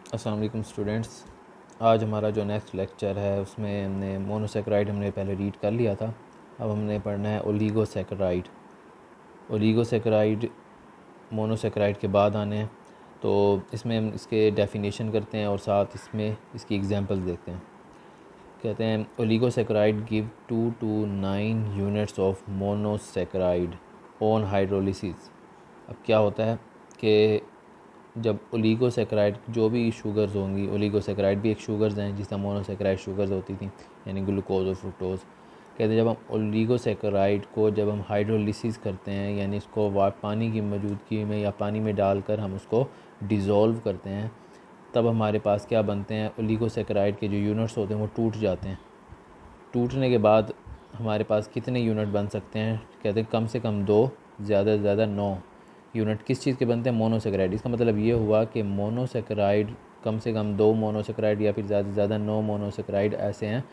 अस्सलाम वालेकुम स्टूडेंट्स। आज हमारा जो नेक्स्ट लेक्चर है उसमें हमने मोनोसेकेराइड हमने पहले रीड कर लिया था। अब हमने पढ़ना है ओलिगोसेकेराइड। ओलिगोसेकेराइड मोनोसेकेराइड के बाद आने हैं, तो इसमें हम इसके डेफिनेशन करते हैं और साथ इसमें इसकी एग्जांपल्स देखते हैं। कहते हैं oligosaccharide give 2 to 9 units of monosaccharide on hydrolysis. अब क्या होता है कि जब ओलिगोसेकेराइड जो भी शुगर्स होंगी, ओलिगोसेकेराइड भी एक शुगर्स हैं जिस तरह मोनोसेकेराइड शुगर्स होती थी, यानी ग्लूकोज और फ्रुक्टोज। कहते हैं जब हम ओलिगोसेकेराइड को जब हम हाइड्रोलिसिस करते हैं, यानी इसको पानी की मौजूदगी में या पानी में डालकर हम उसको डिज़ोल्व करते हैं, तब हमारे पास क्या बनते हैं, ओलिगोसेकेराइड के जो यूनिट्स होते हैं वो टूट जाते हैं। टूटने के बाद हमारे पास कितने यूनिट बन सकते हैं? कहते हैं कम से कम 2, ज़्यादा से ज़्यादा 9 यूनिट। किस चीज़ के बनते हैं? मोनोसेकेराइड। इसका मतलब ये हुआ कि मोनोसेकेराइड कम से कम 2 मोनोसेकेराइड या फिर ज़्यादा से ज़्यादा 9 मोनोसेकेराइड ऐसे हैं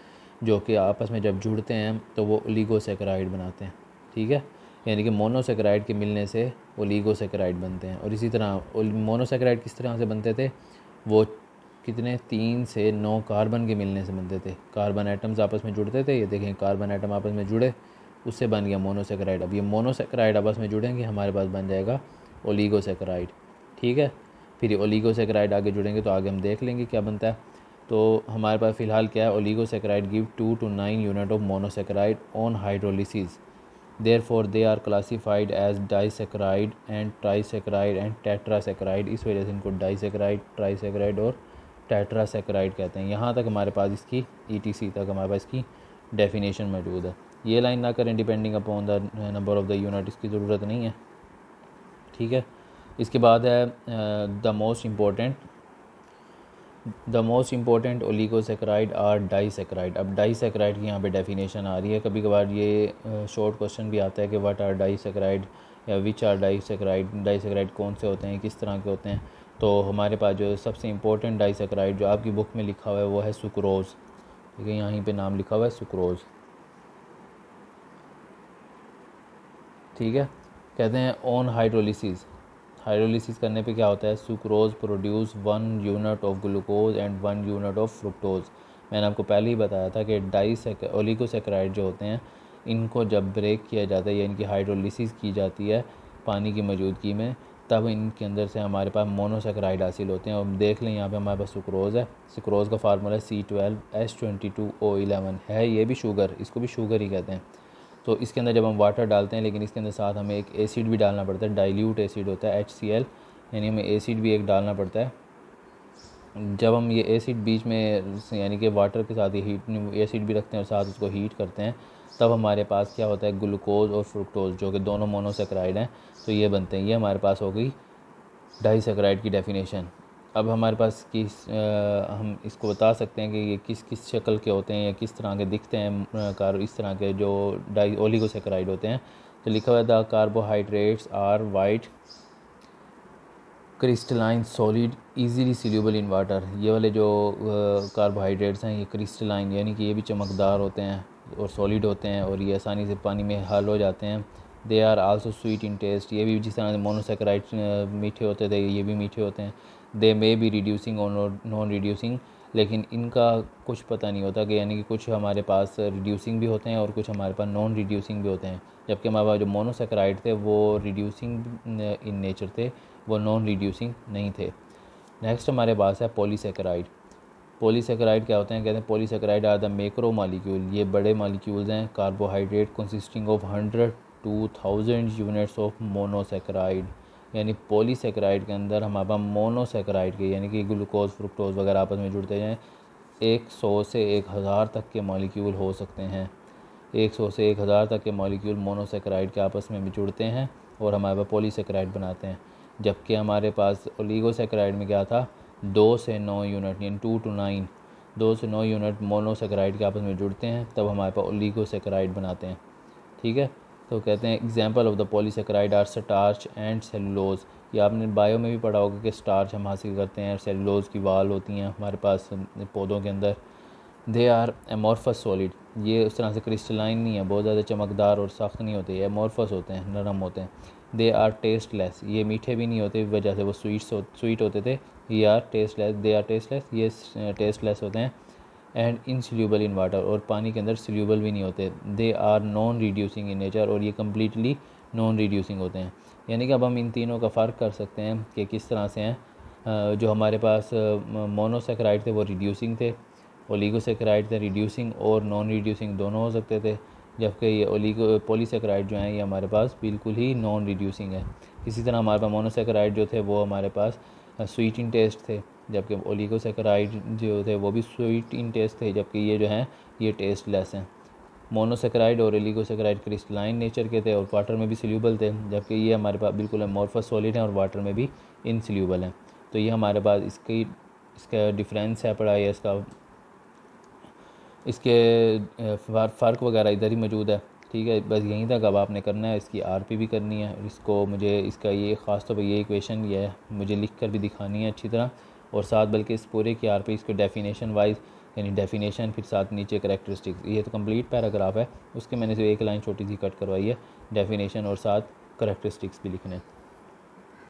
जो कि आपस में जब जुड़ते हैं तो वो ओलिगोसेकेराइड बनाते हैं। ठीक है, यानी कि मोनोसेकेराइड के मिलने से ओलिगोसेकेराइड बनते हैं। और इसी तरह मोनोसेकेराइड किस तरह से बनते थे? वो कितने 3 से 9 कार्बन के मिलने से बनते थे। कार्बन एटम्स आपस में जुड़ते थे, ये देखें कार्बन एटम आपस में जुड़े, उससे बन गया मोनोसेकेराइड। अब ये मोनोसेकेराइड आपस में जुड़ेंगे, हमारे पास बन जाएगा ओलिगोसेकेराइड। ठीक है, फिर ओलिगोसेकेराइड आगे जुड़ेंगे तो आगे हम देख लेंगे क्या बनता है। तो हमारे पास फ़िलहाल क्या है, oligosaccharide give 2 to 9 unit of monosaccharide on hydrolysis. Therefore they are classified as disaccharide and trisaccharide and tetrasaccharide. इस वजह से इनको डाइसेकेराइड, ट्राइसेकेराइड और टेट्रासेकेराइड कहते हैं। यहाँ तक हमारे पास इसकी ETC तक हमारे पास इसकी डेफिनेशन मौजूद है। ये लाइन ना करें depending upon the number of the unit, इसकी ज़रूरत नहीं है। ठीक है, इसके बाद है the most important oligosaccharide are disaccharide. अब डाइसेकेराइड की यहाँ पे डेफिनेशन आ रही है। कभी कभार ये शॉर्ट क्वेश्चन भी आता है कि व्हाट आर डाइसेकेराइड या विच आर डाइसेकेराइड। डाइसेकेराइड कौन से होते हैं, किस तरह के होते हैं? तो हमारे पास जो सबसे इम्पोर्टेंट डाइसेकेराइड जो आपकी बुक में लिखा हुआ है वो है सुक्रोज़। ठीक है, यहीं पे नाम लिखा हुआ है सुक्रोज़। ठीक है, कहते हैं ऑन हाइड्रोलिसिस। हाइड्रोलिसिस करने पे क्या होता है, sucrose produce 1 unit of glucose and 1 unit of fructose. मैंने आपको पहले ही बताया था कि ओलिगोसेकेराइड जो होते हैं इनको जब ब्रेक किया जाता है या इनकी हाइड्रोलिसिस की जाती है पानी की मौजूदगी में, तब इनके अंदर से हमारे पास मोनोसेकेराइड हासिल होते हैं। और देख लें यहाँ पे हमारे पास सुक्रोज़ है। सुक्रोज़ का फार्मूला है C12H22O11 है। ये भी शुगर, इसको भी शुगर ही कहते हैं। तो इसके अंदर जब हम वाटर डालते हैं, लेकिन इसके अंदर साथ हमें एक एसिड भी डालना पड़ता है, डाइल्यूट एसिड होता है HCl, यानी हमें एसिड भी एक डालना पड़ता है। जब हम ये एसिड बीच में यानी कि वाटर के साथ ये एसिड भी रखते हैं और साथ उसको हीट करते हैं, तब हमारे पास क्या होता है, ग्लूकोज और फ्रुक्टोज जो कि दोनों मोनोसेकेराइड हैं, तो ये बनते हैं। ये हमारे पास हो गई डाइसेकेराइड की डेफिनेशन। अब हमारे पास हम इसको बता सकते हैं कि ये किस किस शक्ल के होते हैं या किस तरह के दिखते हैं। इस तरह के जो ओलिगोसेकेराइड होते हैं, तो लिखा हुआ है the carbohydrates are white crystalline solid easily soluble in water. ये वाले जो कार्बोहाइड्रेट्स हैं ये क्रिस्टलाइन यानी कि ये भी चमकदार होते हैं और सॉलिड होते हैं और ये आसानी से पानी में हल हो जाते हैं। They are also sweet in taste. ये भी जिस तरह से मोनोसेकेराइड मीठे होते थे, ये भी मीठे होते हैं। दे मे बी रिड्यूसिंग और नॉन रिड्यूसिंग, लेकिन इनका कुछ पता नहीं होता कि यानी कि कुछ हमारे पास रिड्यूसिंग भी होते हैं और कुछ हमारे पास नॉन रिड्यूसिंग भी होते हैं। जबकि हमारे पास जो मोनोसेकेराइड थे वो रिड्यूसिंग इन नेचर थे, वो नॉन रिड्यूसिंग नहीं थे। नेक्स्ट हमारे पास है पॉलीसेकेराइड। पॉलीसेकेराइड क्या होते हैं? कहते हैं polysaccharide are the macro molecule. ये बड़े मॉलिक्यूल्स हैं, carbohydrate consisting of 100 to 1000 units of monosaccharide. यानी पॉलीसेकेराइड के अंदर हमारे पास मोनोसेकेराइड के यानी कि ग्लूकोज फ्रुक्टोज वगैरह आपस में जुड़ते हैं 100 से 1000 तक के मॉलिक्यूल हो सकते हैं। 100 से 1000 तक के मॉलिक्यूल मोनोसेकेराइड के आपस में भी जुड़ते हैं और हमारे पास पॉलीसेकेराइड बनाते हैं। जबकि हमारे पास ओलिगोसेकेराइड में क्या था, 2 से 9 यूनिट यानी 2 to 9, 2 से 9 यूनिट मोनोसेकेराइड के आपस में जुड़ते हैं, तब हमारे पास ओलिगोसेकेराइड बनाते हैं। ठीक है, तो कहते हैं example of the polysaccharide are starch and cellulose. ये आपने बायो में भी पढ़ा होगा कि स्टार्च हम हासिल करते हैं, सेलुलोज की वाल होती हैं हमारे पास पौधों के अंदर। They are amorphous solid. ये उस तरह से क्रिस्टलाइन नहीं है, बहुत ज़्यादा चमकदार और सख्त नहीं होते, ये एमॉर्फस होते हैं, नरम होते हैं। दे आर टेस्टलेस, ये मीठे भी नहीं होते वजह से वो स्वीट होते थे। ये are tasteless, they are tasteless, ये टेस्टलेस होते हैं। एंड इनसोल्यूबल इन वाटर, और पानी के अंदर सोल्यूबल भी नहीं होते। They are non reducing in nature, और ये कम्प्लीटली नॉन रिड्यूसिंग होते हैं। यानी कि अब हम इन तीनों का फ़र्क कर सकते हैं कि किस तरह से हैं। जो हमारे पास मोनोसेकेराइड थे वो रिड्यूसिंग थे, ओलिगोसेकेराइड थे रिड्यूसिंग और नॉन रिड्यूसिंग दोनों हो सकते थे, जबकि ये पॉलीसेकेराइड जो हैं ये हमारे पास बिल्कुल ही नॉन रिड्यूसिंग है। इसी तरह हमारे पास मोनोसेकेराइड जो थे वो हमारे पास स्वीट इन टेस्ट थे, जबकि ओलिगोसेकेराइड जो थे वो भी स्वीट इन टेस्ट थे, जबकि ये जो हैं ये टेस्टलेस हैं। मोनोसेकेराइड और ओलिगोसेकेराइड क्रिस्टलाइन नेचर के थे और वाटर में भी सोल्यूबल थे, जबकि ये हमारे पास बिल्कुल अमॉर्फस सॉलिड हैं और वाटर में भी इनसोल्यूबल हैं। तो ये हमारे पास इसका डिफरेंस है पड़ा, या इसके फ़र्क वगैरह इधर ही मौजूद है। ठीक है, बस यहीं तक अब आपने करना है, इसकी आरपी भी करनी है, और इसको मुझे इसका ये ख़ास तौर पर ये इक्वेशन ये है मुझे लिख कर भी दिखानी है अच्छी तरह, और साथ बल्कि इस पूरे की आरपी इसको डेफिनेशन वाइज, यानी डेफिनेशन फिर साथ नीचे करैक्टरिस्टिक्स, ये तो कंप्लीट पैराग्राफ है, उसके मैंने सिर्फ एक लाइन छोटी सी कट करवाई है, डेफिनेशन और साथ करैक्टरिस्टिक्स भी लिखने हैं।